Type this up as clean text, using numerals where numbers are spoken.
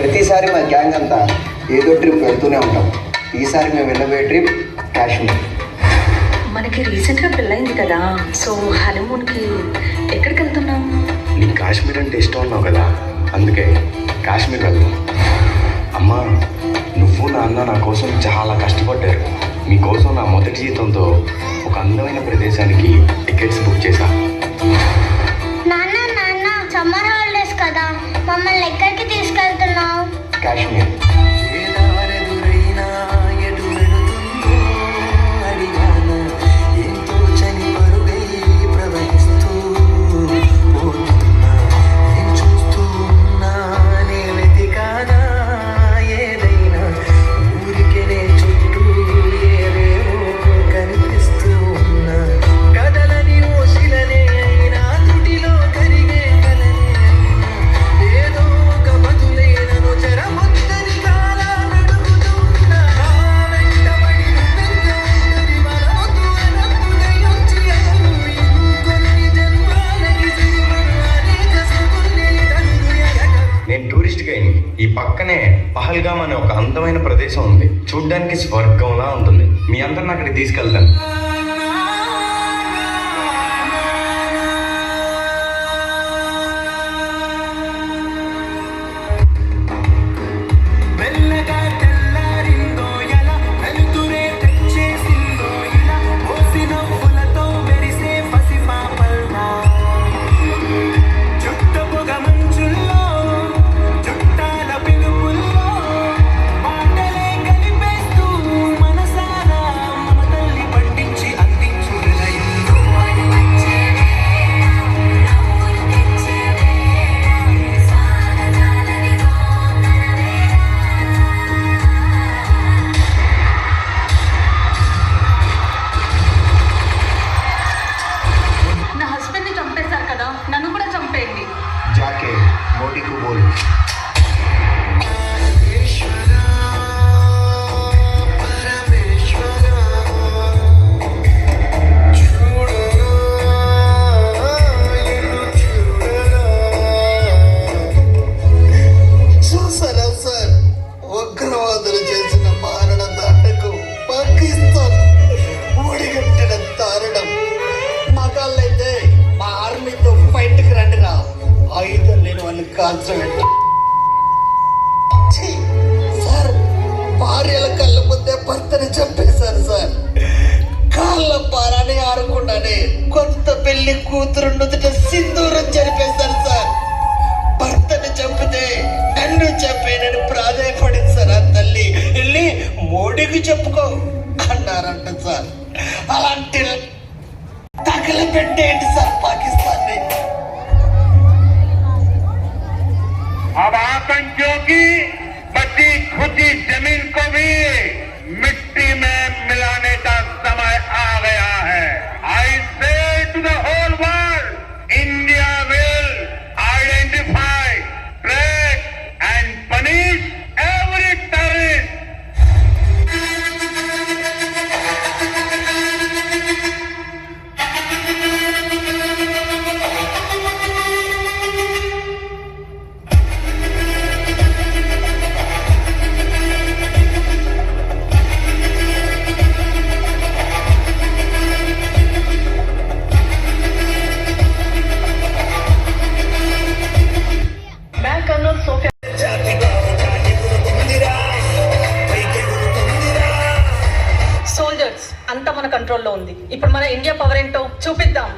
ప్రతిసారి మా గ్యాంగ్ అంతా ఏదో ట్రిప్ వెళ్తూనే ఉంటాం. ఈసారి మేము వెళ్ళబోయే ట్రిప్ కాశ్మీర్. మనకి రీసెంట్గా పెళ్ళైంది కదా, సో హనీమూన్కి ఎక్కడికి వెళ్తున్నాం? నీకు కాశ్మీర్ అంటే ఇష్టం ఉన్నావు కదా, అందుకే కాశ్మీర్ వెళ్దాం. అమ్మా, నువ్వు నాన్న నా కోసం చాలా కష్టపడ్డారు. మీకోసం నా మొదటి జీతంతో ఒక అందమైన ప్రదేశానికి టికెట్స్ బుక్ చేశా. నాన్న నాన్న సమ్మర్ హాలిడేస్ కదా, మమ్మల్ని ఎక్కడికి తీసుకెళ్తున్నావు? కాశ్మీర్. ఈ పక్కనే పహల్గామ్ అనే ఒక అందమైన ప్రదేశం ఉంది. చూడ్డానికి స్వర్గంలా ఉంటుంది. మీ అందరిని అక్కడికి తీసుకెళ్తాను. మోడీకు బోల్. చూసారా సార్, ఉగ్రవాదులు చేసిన మారణ దాటకు పాకిస్తాన్ ఓడిగట్టిన దారుణం. మగాళ్ళైతే మా ఆర్మీతో ఫైట్కి రండిరా, ఆయుధం లేని వాళ్ళు కాల్చబెట్టి. సార్, భార్యల కళ్ళ ముందే భర్తని చంపేశారు సార్. కాళ్ళ పారాని ఆరకుండానే కొత్త పెళ్లి కూతురు నుదుట సింధూరం జరిపేశారు సార్. భర్తని చంపితే నన్ను చంపేనని ప్రాధాయపడింది సార్. ఆ తల్లి వెళ్ళి మోడీకి చెప్పుకో అన్నారంట సార్. అలాంటి తగలబెట్టేయండి సార్ పాకిస్తాన్ ని. अब आतंकियों की बची खुदी जमीन को भी मिट्टी में मिलाने का समय आ गया है. I say to the whole world, India will identify, track and punish every terrorist. Soldiers అంతా మన కంట్రోల్లో ఉంది. ఇప్పుడు మన ఇండియా పవర్ ఏంటో చూపిద్దాం.